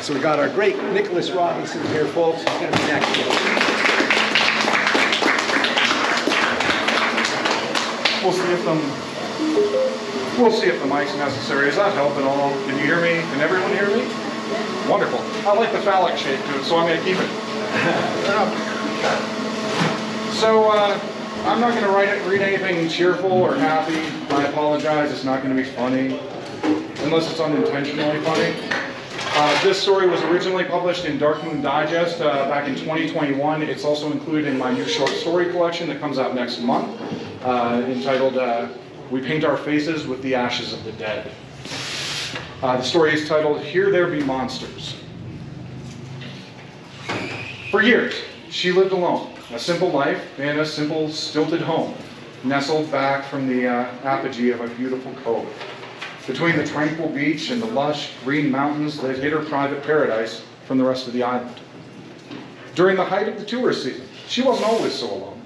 So we got our great Nikolas Robinson here, folks. He's going to be next to us. We'll see if the mic's necessary. Does that help at all? Can you hear me? Can everyone hear me? Wonderful. I like the phallic shape to it, so I'm going to keep it. So I'm not going to read anything cheerful or happy. I apologize. It's not going to be funny, unless it's unintentionally funny. This story was originally published in Dark Moon Digest back in 2021. It's also included in my new short story collection that comes out next month, entitled We Paint Our Faces with the Ashes of the Dead. The story is titled, Here There Be Monsters. For years, she lived alone, a simple life in a simple, stilted home, nestled back from the apogee of a beautiful cove, between the tranquil beach and the lush green mountains that hid her private paradise from the rest of the island. During the height of the tourist season, she wasn't always so alone,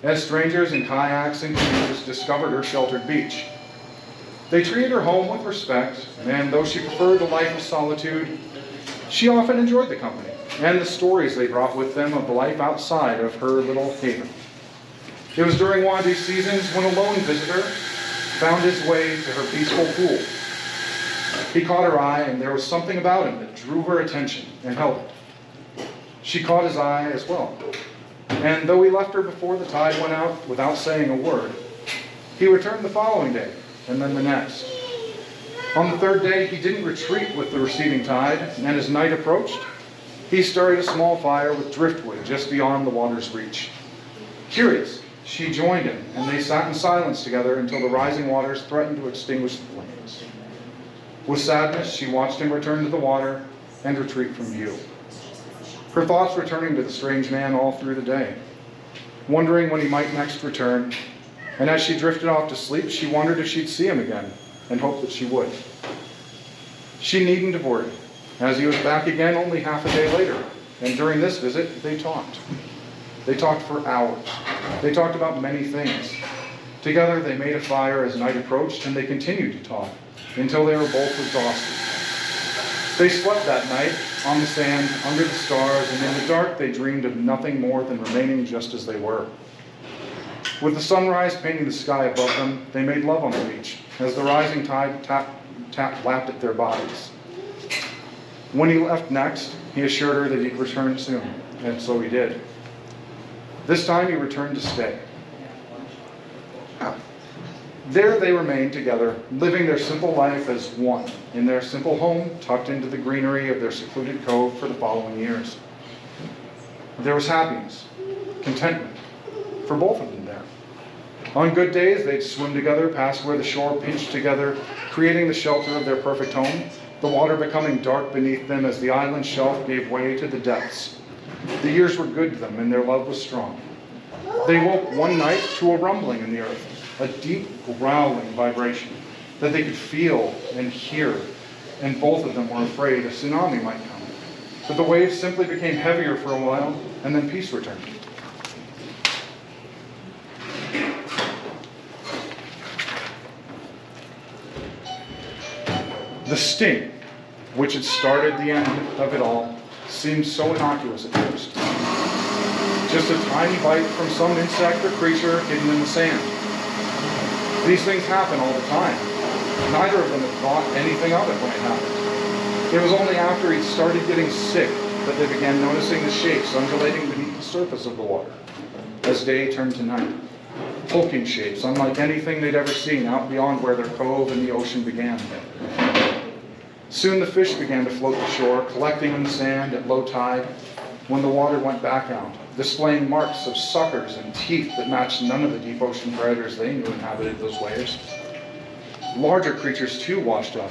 as strangers in kayaks and canoes discovered her sheltered beach. They treated her home with respect, and though she preferred a life of solitude, she often enjoyed the company and the stories they brought with them of the life outside of her little haven. It was during one of these seasons when a lone visitor found his way to her peaceful pool. He caught her eye, and there was something about him that drew her attention and held it. She caught his eye as well, and though he left her before the tide went out without saying a word, he returned the following day, and then the next. On the third day, he didn't retreat with the receding tide, and as night approached, he started a small fire with driftwood just beyond the water's reach. Curious, she joined him, and they sat in silence together until the rising waters threatened to extinguish the flames. With sadness, she watched him return to the water and retreat from view. Her thoughts returning to the strange man all through the day, wondering when he might next return, and as she drifted off to sleep, she wondered if she'd see him again, and hoped that she would. She needn't have worried, as he was back again only half a day later, and during this visit, they talked. They talked for hours. They talked about many things. Together, they made a fire as night approached, and they continued to talk until they were both exhausted. They slept that night on the sand, under the stars, and in the dark, they dreamed of nothing more than remaining just as they were. With the sunrise painting the sky above them, they made love on the beach as the rising tide lapped at their bodies. When he left next, he assured her that he'd return soon, and so he did. This time he returned to stay. There they remained together, living their simple life as one, in their simple home, tucked into the greenery of their secluded cove for the following years. There was happiness, contentment, for both of them there. On good days, they'd swim together past where the shore pinched together, creating the shelter of their perfect home, the water becoming dark beneath them as the island shelf gave way to the depths. The years were good to them, and their love was strong. They woke one night to a rumbling in the earth, a deep growling vibration that they could feel and hear, and both of them were afraid a tsunami might come. But the waves simply became heavier for a while, and then peace returned. The sting, which had started the end of it all, seemed so innocuous at first. Just a tiny bite from some insect or creature hidden in the sand. These things happen all the time. Neither of them had thought anything of it when it happened. It was only after he'd started getting sick that they began noticing the shapes undulating beneath the surface of the water as day turned to night. Hulking shapes, unlike anything they'd ever seen out beyond where their cove and the ocean began. Soon the fish began to float to shore, collecting in the sand at low tide when the water went back out, displaying marks of suckers and teeth that matched none of the deep ocean predators they knew inhabited those waves. Larger creatures too washed up,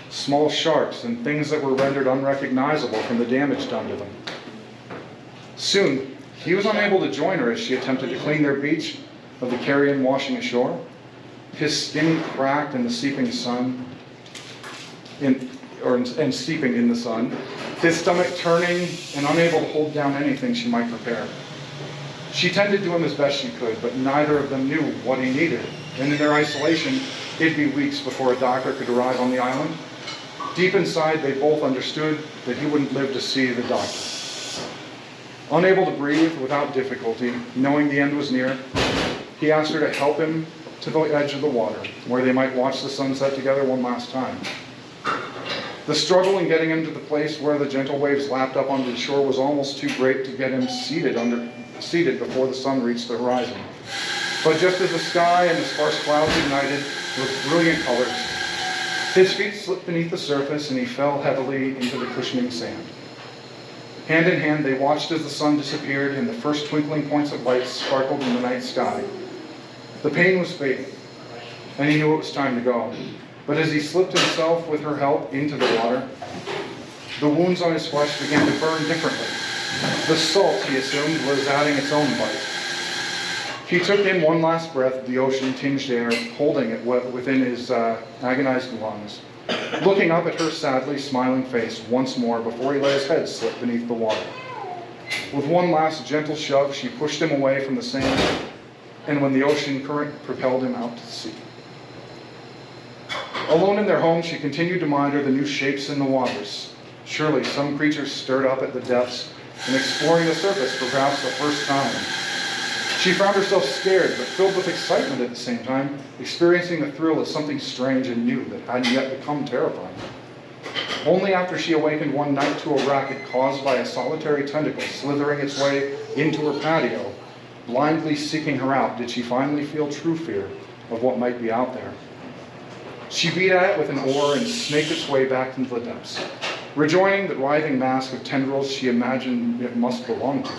small sharks and things that were rendered unrecognizable from the damage done to them. Soon, he was unable to join her as she attempted to clean their beach of the carrion washing ashore. His skin cracked in the seeping sun, and steeping in the sun, his stomach turning and unable to hold down anything she might prepare. She tended to him as best she could, but neither of them knew what he needed, and in their isolation, it'd be weeks before a doctor could arrive on the island. Deep inside, they both understood that he wouldn't live to see the doctor. Unable to breathe without difficulty, knowing the end was near, he asked her to help him to the edge of the water, where they might watch the sunset together one last time. The struggle in getting him to the place where the gentle waves lapped up onto the shore was almost too great to get him seated before the sun reached the horizon. But just as the sky and the sparse clouds ignited with brilliant colors, his feet slipped beneath the surface and he fell heavily into the cushioning sand. Hand in hand, they watched as the sun disappeared and the first twinkling points of light sparkled in the night sky. The pain was fading, and he knew it was time to go. But as he slipped himself with her help into the water, the wounds on his flesh began to burn differently. The salt, he assumed, was adding its own bite. He took in one last breath of the ocean-tinged air, holding it within his agonized lungs, looking up at her sadly smiling face once more before he let his head slip beneath the water. With one last gentle shove, she pushed him away from the sand, and when the ocean current propelled him out to sea. Alone in their home, she continued to monitor the new shapes in the waters. Surely some creatures stirred up at the depths and exploring the surface for perhaps the first time. She found herself scared, but filled with excitement at the same time, experiencing the thrill of something strange and new that hadn't yet become terrifying. Only after she awakened one night to a racket caused by a solitary tentacle slithering its way into her patio, blindly seeking her out, did she finally feel true fear of what might be out there. She beat at it with an oar and snaked its way back into the depths, rejoining the writhing mask of tendrils she imagined it must belong to.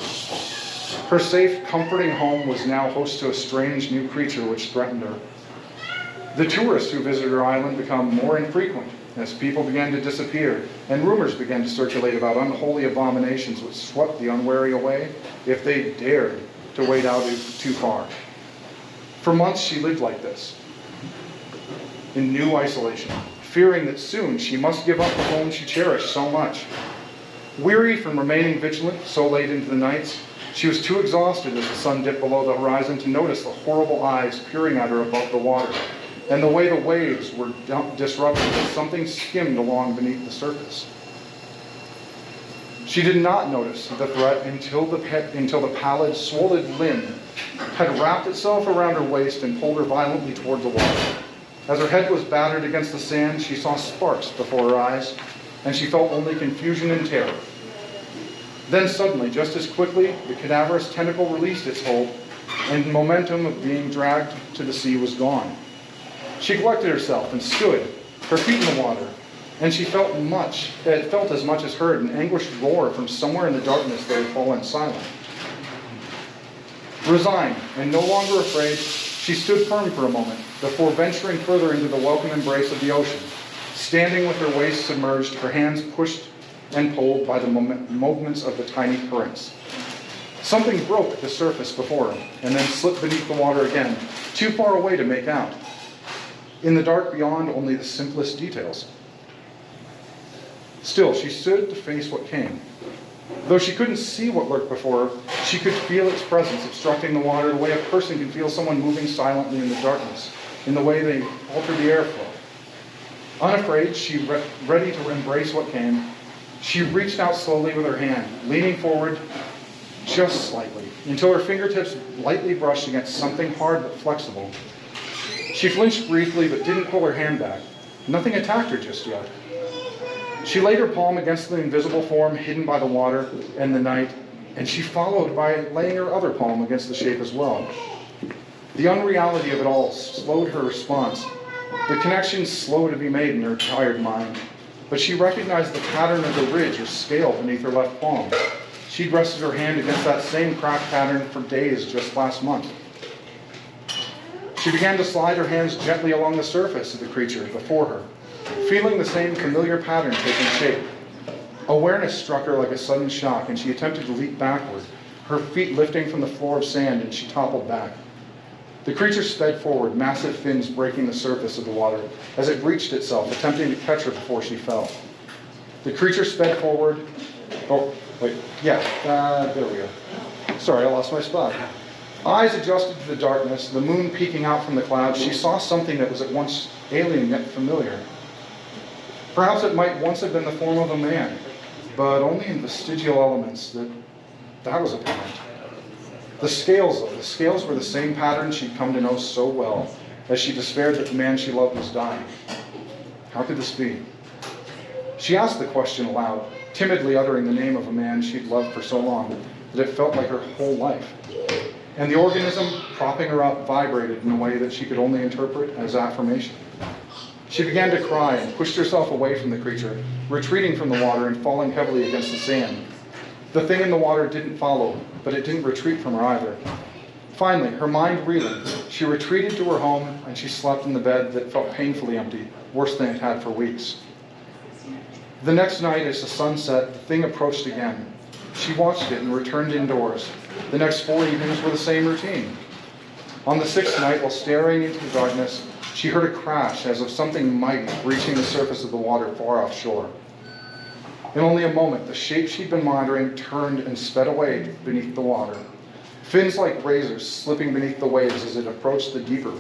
Her safe, comforting home was now host to a strange new creature which threatened her. The tourists who visited her island became more infrequent as people began to disappear, and rumors began to circulate about unholy abominations which swept the unwary away if they dared to wade out too far. For months she lived like this, in new isolation, fearing that soon she must give up the home she cherished so much. Weary from remaining vigilant so late into the nights, she was too exhausted as the sun dipped below the horizon to notice the horrible eyes peering at her above the water, and the way the waves were disrupted as something skimmed along beneath the surface. She did not notice the threat until the pallid, swollen limb had wrapped itself around her waist and pulled her violently toward the water. As her head was battered against the sand, she saw sparks before her eyes, and she felt only confusion and terror. Then suddenly, just as quickly, the cadaverous tentacle released its hold, and the momentum of being dragged to the sea was gone. She collected herself and stood, her feet in the water, and she felt as much as heard an anguished roar from somewhere in the darkness that had fallen silent. Resigned and no longer afraid, she stood firm for a moment before venturing further into the welcome embrace of the ocean, standing with her waist submerged, her hands pushed and pulled by the movements of the tiny currents. Something broke at the surface before her, and then slipped beneath the water again, too far away to make out. In the dark beyond, only the simplest details. Still, she stood to face what came. Though she couldn't see what lurked before her, she could feel its presence obstructing the water the way a person can feel someone moving silently in the darkness, in the way they alter the airflow. Unafraid, ready to embrace what came, she reached out slowly with her hand, leaning forward just slightly, until her fingertips lightly brushed against something hard but flexible. She flinched briefly, but didn't pull her hand back. Nothing attacked her just yet. She laid her palm against the invisible form hidden by the water and the night, and she followed by laying her other palm against the shape as well. The unreality of it all slowed her response. The connection slow to be made in her tired mind, but she recognized the pattern of the ridge or scale beneath her left palm. She'd rested her hand against that same crack pattern for days just last month. She began to slide her hands gently along the surface of the creature before her, feeling the same familiar pattern taking shape. Awareness struck her like a sudden shock, and she attempted to leap backward, her feet lifting from the floor of sand, and she toppled back. The creature sped forward, massive fins breaking the surface of the water as it breached itself, attempting to catch her before she fell. The creature sped forward. There we go. Sorry, I lost my spot. Eyes adjusted to the darkness, the moon peeking out from the clouds, she saw something that was at once alien yet familiar. Perhaps it might once have been the form of a man, but only in vestigial elements that was apparent. The scales, though, the scales were the same pattern she'd come to know so well, as she despaired that the man she loved was dying. How could this be? She asked the question aloud, timidly uttering the name of a man she'd loved for so long that it felt like her whole life. And the organism propping her up vibrated in a way that she could only interpret as affirmation. She began to cry and pushed herself away from the creature, retreating from the water and falling heavily against the sand. The thing in the water didn't follow, but it didn't retreat from her either. Finally, her mind reeling, she retreated to her home and she slept in the bed that felt painfully empty, worse than it had for weeks. The next night, as the sun set, the thing approached again. She watched it and returned indoors. The next 4 evenings were the same routine. On the 6th night, while staring into the darkness, she heard a crash as of something mighty breaching the surface of the water far offshore. In only a moment, the shape she'd been monitoring turned and sped away beneath the water, fins like razors slipping beneath the waves as it approached the deeper.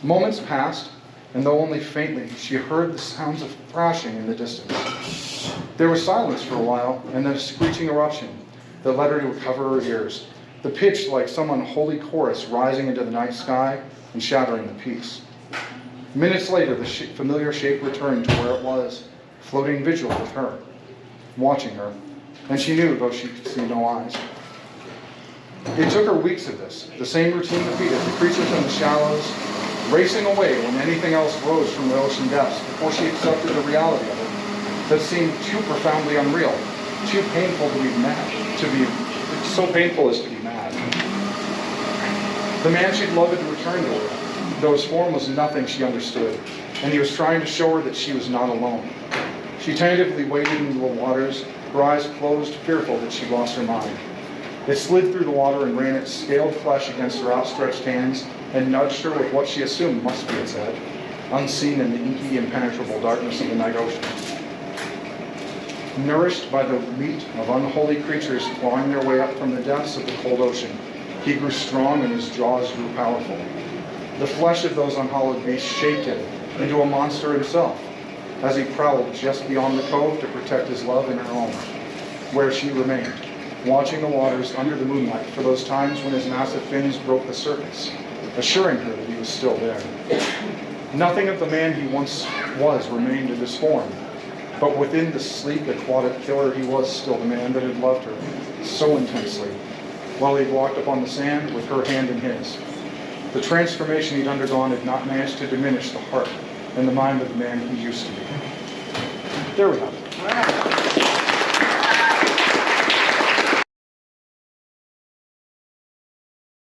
Moments passed, and though only faintly, she heard the sounds of thrashing in the distance. There was silence for a while, and then a screeching eruption that led her to cover her ears, the pitch like some unholy chorus rising into the night sky and shattering the peace. Minutes later, the familiar shape returned to where it was, floating vigilant with her, watching her, and she knew, though she could see no eyes. It took her weeks of this, the same routine repeated, the creatures in the shallows, racing away when anything else rose from the ocean depths, before she accepted the reality of it, that seemed too profoundly unreal, too painful to be mad, so painful as to be mad. The man she'd loved had returned to her, though his form was nothing she understood, and he was trying to show her that she was not alone. She tentatively waded into the waters, her eyes closed, fearful that she'd lost her mind. It slid through the water and ran its scaled flesh against her outstretched hands and nudged her with what she assumed must be its head, unseen in the inky, impenetrable darkness of the night ocean. Nourished by the meat of unholy creatures clawing their way up from the depths of the cold ocean, he grew strong and his jaws grew powerful. The flesh of those unhallowed beasts shaped him into a monster himself, as he prowled just beyond the cove to protect his love in her home, where she remained, watching the waters under the moonlight for those times when his massive fins broke the surface, assuring her that he was still there. Nothing of the man he once was remained in his form, but within the sleek, aquatic killer, he was still the man that had loved her so intensely, while he walked upon the sand with her hand in his. The transformation he'd undergone had not managed to diminish the heart and the mind of the man he used to be. There we have it.